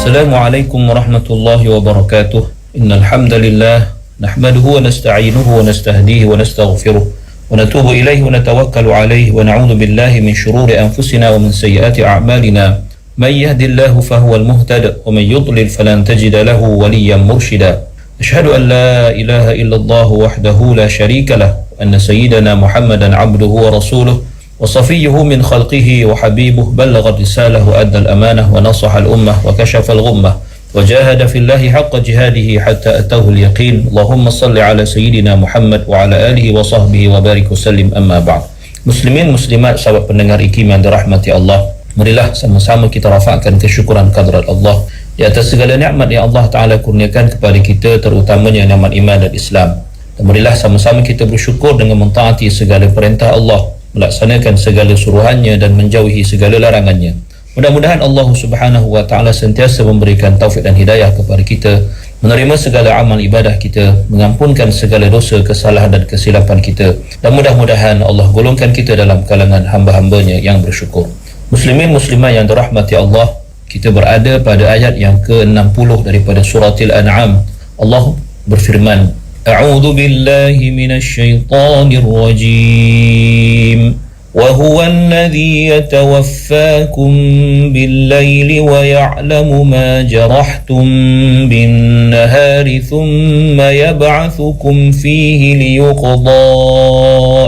Assalamualaikum warahmatullahi wabarakatuh. Innal hamdalillah nahmaduhu wa nasta'inuhu wa nastahdihi wa nastaghfiruh wa natubu ilaihi wa natawakkalu alaihi wa na'udzu billahi min shururi anfusina wa min sayyiati a'malina. Man yahdihillahu fahuwal muhtadi wa man yudlil falan tajida lahu waliyyan murshida. Asyhadu an la ilaha illallah wahdahu la syarika lah wa anna sayyidana Muhammadan 'abduhu wa rasuluh وصفيه من خلقه وحبيبه بلغ الرسالة وأدى الأمانة ونصح الأمة وكشف الغمة وجاهد في الله حق جهاده حتى أتاه اليقين اللهم صل على سيدنا محمد وعلى آله وصحبه وبارك وسلم أما بعد. Muslimin muslimat sahabat pendengar IKIM yang dirahmati Allah, marilah sama-sama kita rafa'kan kesyukuran kadrat Allah di atas segala nikmat yang Allah Ta'ala kurniakan kepada kita, terutamanya nikmat iman dan Islam. Dan marilah sama-sama kita bersyukur dengan mentaati segala perintah Allah, melaksanakan segala suruhannya dan menjauhi segala larangannya. Mudah-mudahan Allah Subhanahu wa Ta'ala sentiasa memberikan taufik dan hidayah kepada kita, menerima segala amal ibadah kita, mengampunkan segala dosa, kesalahan dan kesilapan kita, dan mudah-mudahan Allah golongkan kita dalam kalangan hamba-hambanya yang bersyukur. Muslimin muslimah yang dirahmati Allah, kita berada pada ayat yang ke-60 daripada suratil An'am. Allah berfirman, A'udzu billahi minasy syaithanir rajim. Wa huwa alladhi yatawaffakum bil-laili wa ya'lamu ma jarahtum bin-nahari thumma yab'athukum fihi liyuqda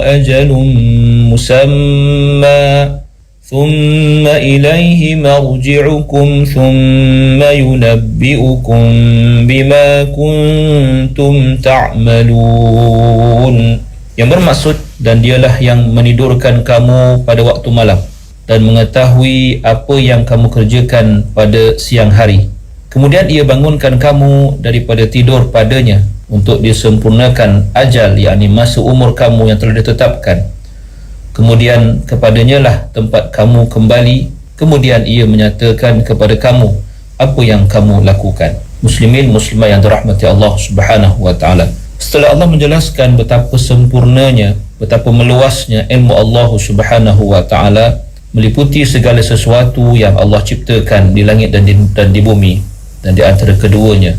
ajalun musamma ثم إليه مرجعكم ثم ينبئكم بما كنتم تعملون. Yang bermaksud, dan dialah yang menidurkan kamu pada waktu malam dan mengetahui apa yang kamu kerjakan pada siang hari. Kemudian ia bangunkan kamu daripada tidur padanya untuk disempurnakan ajal, yakni masa umur kamu yang telah ditetapkan. Kemudian kepadanya lah tempat kamu kembali. Kemudian ia menyatakan kepada kamu apa yang kamu lakukan. Muslimin muslimah yang dirahmati Allah Subhanahu wa Ta'ala, setelah Allah menjelaskan betapa sempurnanya, betapa meluasnya ilmu Allah Subhanahu wa Ta'ala, meliputi segala sesuatu yang Allah ciptakan di langit dan di bumi dan di antara keduanya,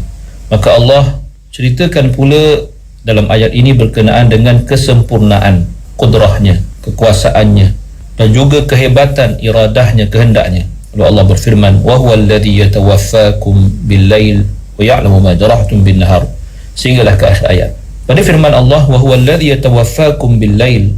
maka Allah ceritakan pula dalam ayat ini berkenaan dengan kesempurnaan kudrahnya, kekuasaannya, dan juga kehebatan iradahnya, kehendaknya. Lalu Allah berfirman, wa huwa alladhi yatawaffakum bil-lail wa ya'lamu ma jarahtum bin-nahar, sehinggalah ke akhir ayat. Pada firman Allah, wa huwa alladhi yatawaffakum bil-lail,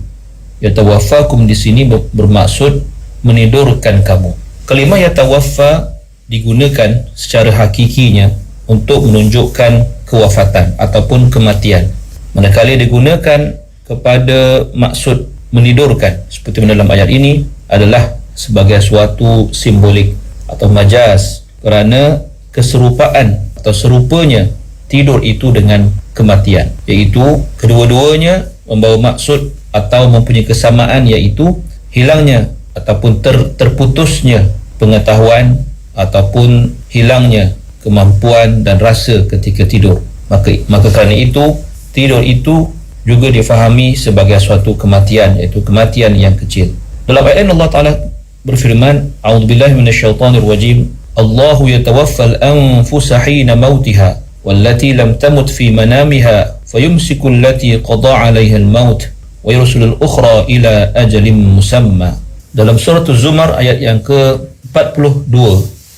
yatawaffakum di sini bermaksud menidurkan kamu. Kalimah yatawaffa digunakan secara hakikinya untuk menunjukkan kewafatan ataupun kematian, manakala digunakan kepada maksud menidurkan seperti dalam ayat ini adalah sebagai suatu simbolik atau majaz, kerana keserupaan atau serupanya tidur itu dengan kematian, iaitu kedua-duanya membawa maksud atau mempunyai kesamaan, iaitu hilangnya ataupun terputusnya pengetahuan ataupun hilangnya kemampuan dan rasa ketika tidur. Maka kerana itu tidur itu juga difahami sebagai suatu kematian, iaitu kematian yang kecil. Dalam ayat Allah Ta'ala berfirman, A'udzubillahi minasyaitanir rajim, Allahu yatawaffal anfusa hina mautiha wallati lam tamut fi manamiha fayumsiku allati qada 'alaiha al-maut wa yursilul ukhra ila ajalin musamma. Dalam surah Az-Zumar ayat yang ke-42,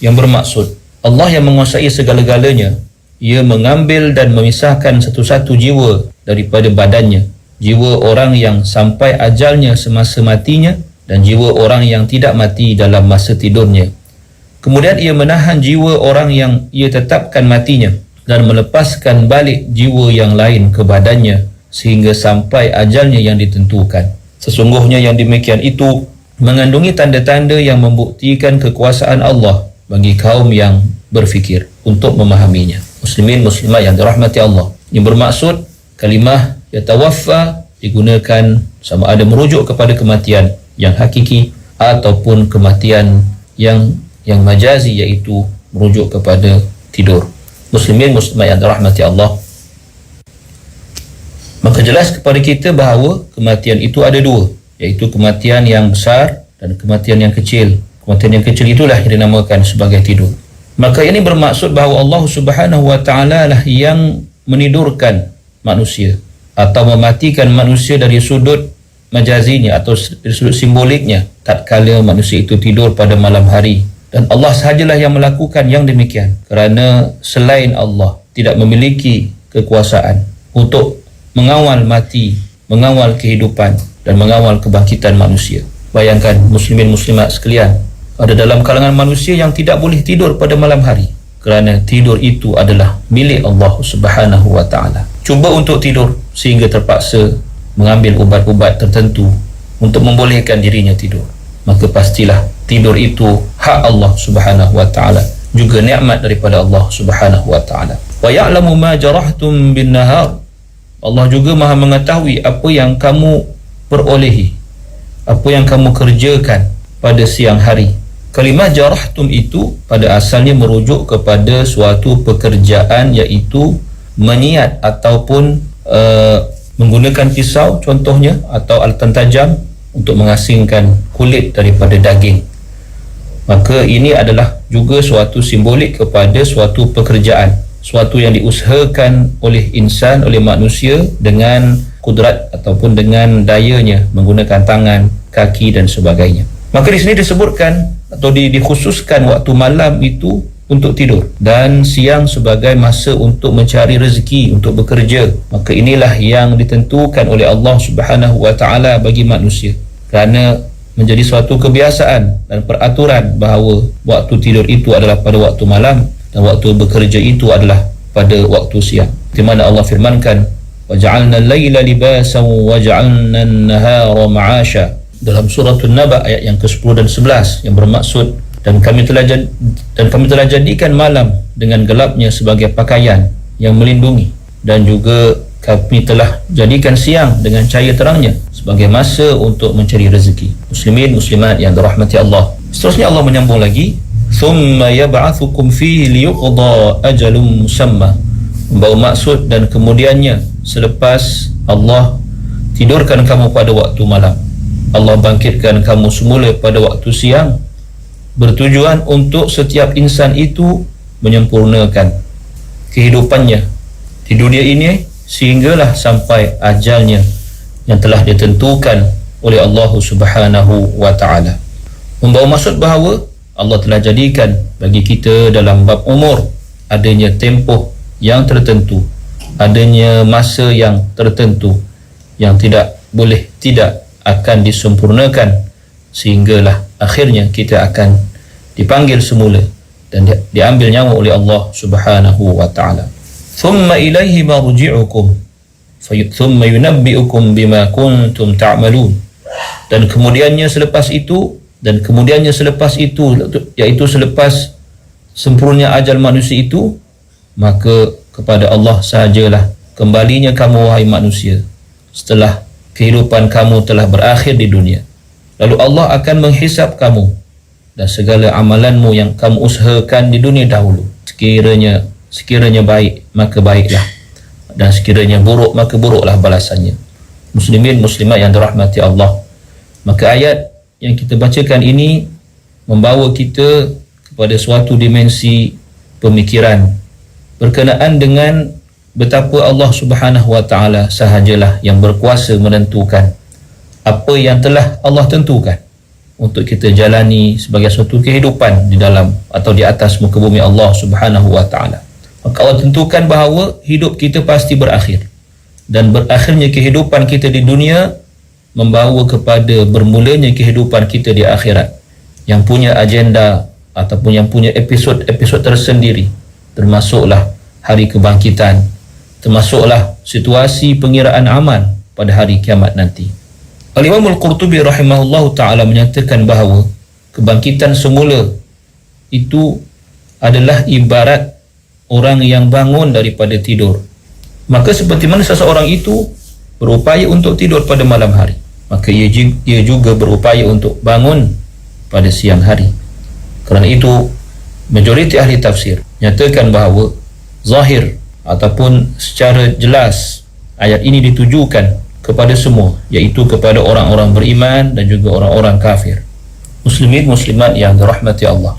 yang bermaksud Allah yang menguasai segala-galanya, ia mengambil dan memisahkan satu-satu jiwa daripada badannya, jiwa orang yang sampai ajalnya semasa matinya dan jiwa orang yang tidak mati dalam masa tidurnya. Kemudian ia menahan jiwa orang yang ia tetapkan matinya dan melepaskan balik jiwa yang lain ke badannya sehingga sampai ajalnya yang ditentukan. Sesungguhnya yang demikian itu mengandungi tanda-tanda yang membuktikan kekuasaan Allah bagi kaum yang berfikir untuk memahaminya. Muslimin muslimah yang dirahmati Allah, yang bermaksud kalimah yatawaffa digunakan sama ada merujuk kepada kematian yang hakiki ataupun kematian yang majazi, iaitu merujuk kepada tidur. Muslimin muslimah yang dirahmati Allah, maka jelas kepada kita bahawa kematian itu ada dua, iaitu kematian yang besar dan kematian yang kecil. Kematian yang kecil itulah yang dinamakan sebagai tidur. Maka ini bermaksud bahawa Allah Subhanahu wa taala lah yang menidurkan manusia atau mematikan manusia dari sudut majazinya atau dari sudut simboliknya tatkala manusia itu tidur pada malam hari. Dan Allah sahajalah yang melakukan yang demikian, kerana selain Allah tidak memiliki kekuasaan untuk mengawal mati, mengawal kehidupan dan mengawal kebangkitan manusia. Bayangkan muslimin muslimat sekalian, ada dalam kalangan manusia yang tidak boleh tidur pada malam hari, kerana tidur itu adalah milik Allah Subhanahu wa taala. Cuba untuk tidur sehingga terpaksa mengambil ubat-ubat tertentu untuk membolehkan dirinya tidur, maka pastilah tidur itu hak Allah Subhanahu wa taala, juga nikmat daripada Allah Subhanahu wa taala. Wa ya'lamu ma jarahtum bin nahar. Allah juga Maha mengetahui apa yang kamu perolehi, apa yang kamu kerjakan pada siang hari. Kalimah jarahtum itu pada asalnya merujuk kepada suatu pekerjaan, iaitu menyiat ataupun menggunakan pisau contohnya atau alatan tajam untuk mengasingkan kulit daripada daging. Maka ini adalah juga suatu simbolik kepada suatu pekerjaan, suatu yang diusahakan oleh insan, oleh manusia dengan kudrat ataupun dengan dayanya menggunakan tangan, kaki dan sebagainya. Maka di sini disebutkan atau dikhususkan waktu malam itu untuk tidur dan siang sebagai masa untuk mencari rezeki, untuk bekerja. Maka inilah yang ditentukan oleh Allah Subhanahu wa taala bagi manusia, kerana menjadi suatu kebiasaan dan peraturan bahawa waktu tidur itu adalah pada waktu malam dan waktu bekerja itu adalah pada waktu siang. Di mana Allah firmankan, وَجَعَلْنَا اللَّيْلَ لِبَاسًا وَجَعَلْنَا النَّهَارَ مَعَاشًا, dalam surah An-Naba ayat yang ke-10 dan 11, yang bermaksud dan kami telah jadikan malam dengan gelapnya sebagai pakaian yang melindungi, dan juga kami telah jadikan siang dengan cahaya terangnya sebagai masa untuk mencari rezeki. Muslimin muslimat yang dirahmati Allah. Seterusnya Allah menyambung lagi, thumma yab'athukum fihi liyuqda ajalun musamma, membawa maksud dan kemudiannya selepas Allah tidurkan kamu pada waktu malam, Allah bangkitkan kamu semula pada waktu siang, bertujuan untuk setiap insan itu menyempurnakan kehidupannya di dunia ini sehinggalah sampai ajalnya yang telah ditentukan oleh Allah Subhanahu wa taala. Membawa maksud bahawa Allah telah jadikan bagi kita dalam bab umur adanya tempoh yang tertentu, adanya masa yang tertentu yang tidak boleh tidak akan disempurnakan, sehinggalah akhirnya kita akan dipanggil semula dan diambil nyawa oleh Allah Subhanahu wa taala. Thumma ilaihi marji'ukum thumma yunabbi'ukum bima kuntum ta'malun, dan kemudiannya selepas itu iaitu selepas sempurna ajal manusia itu, maka kepada Allah sahajalah kembalinya kamu wahai manusia setelah kehidupan kamu telah berakhir di dunia. Lalu Allah akan menghisap kamu dan segala amalanmu yang kamu usahakan di dunia dahulu. Sekiranya baik, maka baiklah, dan sekiranya buruk, maka buruklah balasannya. Muslimin muslimat yang dirahmati Allah, maka ayat yang kita bacakan ini membawa kita kepada suatu dimensi pemikiran berkenaan dengan betapa Allah Subhanahu wa taala sahajalah yang berkuasa menentukan apa yang telah Allah tentukan untuk kita jalani sebagai suatu kehidupan di dalam atau di atas muka bumi Allah Subhanahu wa taala. Maka Allah tentukan bahawa hidup kita pasti berakhir, dan berakhirnya kehidupan kita di dunia membawa kepada bermulanya kehidupan kita di akhirat yang punya agenda ataupun yang punya episod-episod tersendiri, termasuklah hari kebangkitan, termasuklah situasi pengiraan amal pada hari kiamat nanti. Al-Imam Al-Qurtubi rahimahullahu ta'ala menyatakan bahawa kebangkitan semula itu adalah ibarat orang yang bangun daripada tidur. Maka seperti mana seseorang itu berupaya untuk tidur pada malam hari, maka ia juga berupaya untuk bangun pada siang hari. Kerana itu majoriti ahli tafsir nyatakan bahawa zahir ataupun secara jelas ayat ini ditujukan kepada semua, iaitu kepada orang-orang beriman dan juga orang-orang kafir. Muslimin muslimat yang dirahmati Allah.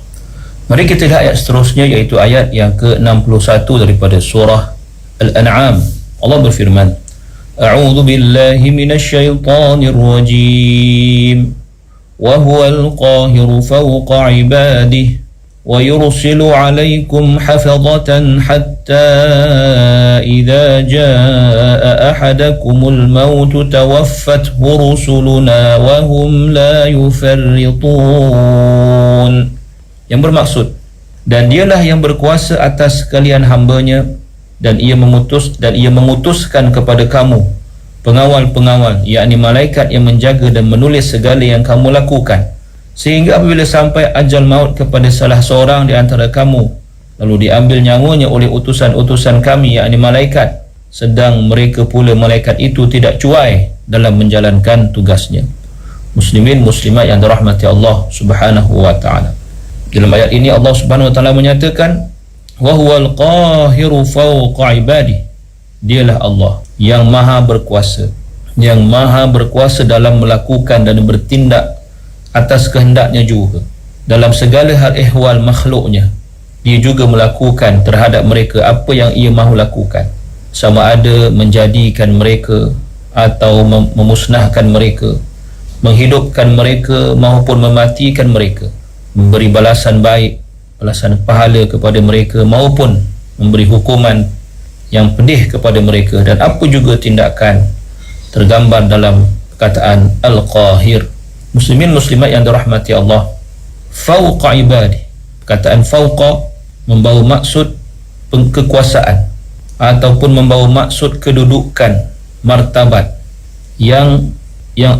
Mari kita lihat ayat seterusnya, iaitu ayat yang ke-61 daripada surah Al-An'am. Allah berfirman, A'udzu billahi minasyaitonir rajim. Wa huwal qahiru fawqa 'ibadihi wa yursilu 'alaykum hafazatan hatta idza jaa ahadakumul maut tawaffathu rusuluna wa hum la yufarritun. Yang bermaksud, dan dialah yang berkuasa atas sekalian hambanya, dan ia mengutuskan kepada kamu pengawal-pengawal, yakni malaikat yang menjaga dan menulis segala yang kamu lakukan, sehingga apabila sampai ajal maut kepada salah seorang di antara kamu, lalu diambil nyawanya oleh utusan-utusan kami, yakni malaikat, sedang mereka pula malaikat itu tidak cuai dalam menjalankan tugasnya. Muslimin muslimat yang dirahmati Allah Subhanahu wa taala. Dalam ayat ini Allah Subhanahu wa taala menyatakan, wa huwal qahiru fawqa ibadihi. Dialah Allah yang maha berkuasa, yang maha berkuasa dalam melakukan dan bertindak atas kehendaknya juga dalam segala hal ehwal makhluknya. Dia juga melakukan terhadap mereka apa yang ia mahu lakukan, sama ada menjadikan mereka atau memusnahkan mereka, menghidupkan mereka maupun mematikan mereka, memberi balasan baik, balasan pahala kepada mereka, maupun memberi hukuman yang pedih kepada mereka, dan apa juga tindakan tergambar dalam perkataan Al-Qahir. Muslimin muslimat yang dirahmati Allah, fawqa ibadi, perkataan fawqa membawa maksud kekuasaan ataupun membawa maksud kedudukan, martabat yang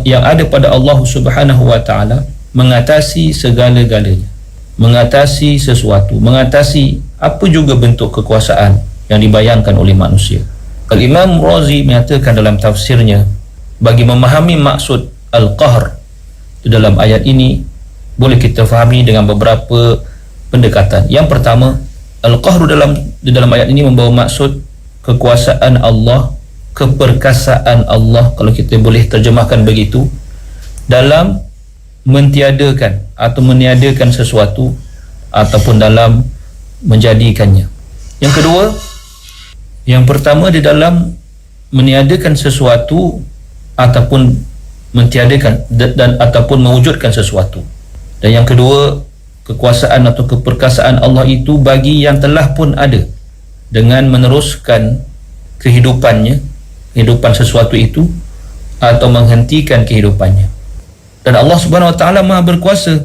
ada pada Allah Subhanahu wa taala, mengatasi segala-galanya, mengatasi sesuatu, mengatasi apa juga bentuk kekuasaan yang dibayangkan oleh manusia. Al-Imam Razi menyatakan dalam tafsirnya, bagi memahami maksud Al-Qahr di dalam ayat ini, boleh kita fahami dengan beberapa pendekatan. Yang pertama, Al-Qahr di dalam ayat ini membawa maksud kekuasaan Allah, keperkasaan Allah, kalau kita boleh terjemahkan begitu, dalam mentiadakan atau meniadakan sesuatu ataupun dalam menjadikannya. Yang kedua, yang pertama di dalam meniadakan sesuatu ataupun mentiadakan dan ataupun mewujudkan sesuatu. Dan yang kedua, kekuasaan atau keperkasaan Allah itu bagi yang telah pun ada, dengan meneruskan kehidupannya, kehidupan sesuatu itu, atau menghentikan kehidupannya. Dan Allah Subhanahu wa taala Maha berkuasa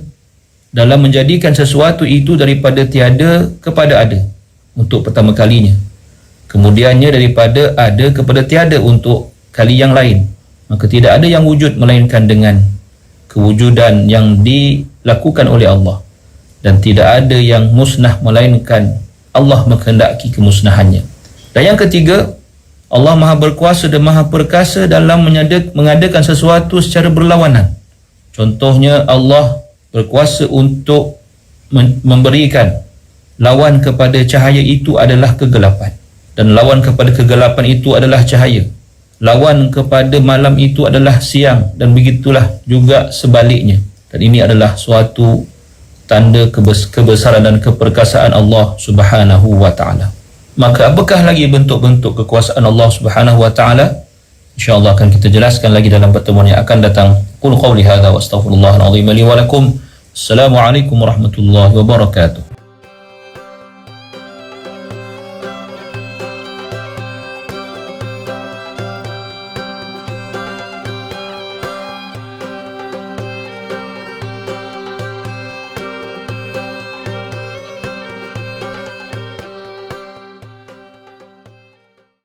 dalam menjadikan sesuatu itu daripada tiada kepada ada untuk pertama kalinya, kemudiannya daripada ada kepada tiada untuk kali yang lain. Maka tidak ada yang wujud melainkan dengan kewujudan yang dilakukan oleh Allah, dan tidak ada yang musnah melainkan Allah menghendaki kemusnahannya. Dan yang ketiga, Allah Maha berkuasa dan Maha perkasa dalam mengadakan sesuatu secara berlawanan. Contohnya, Allah berkuasa untuk memberikan lawan kepada cahaya itu adalah kegelapan, dan lawan kepada kegelapan itu adalah cahaya. Lawan kepada malam itu adalah siang, dan begitulah juga sebaliknya. Dan ini adalah suatu tanda kebesaran dan keperkasaan Allah Subhanahu wa taala. Maka apakah lagi bentuk-bentuk kekuasaan Allah Subhanahu wa taala? InsyaAllah akan kita jelaskan lagi dalam pertemuan yang akan datang. Qul qawli hadza wa astaghfirullahal azim li wa lakum. Assalamualaikum warahmatullahi wabarakatuh.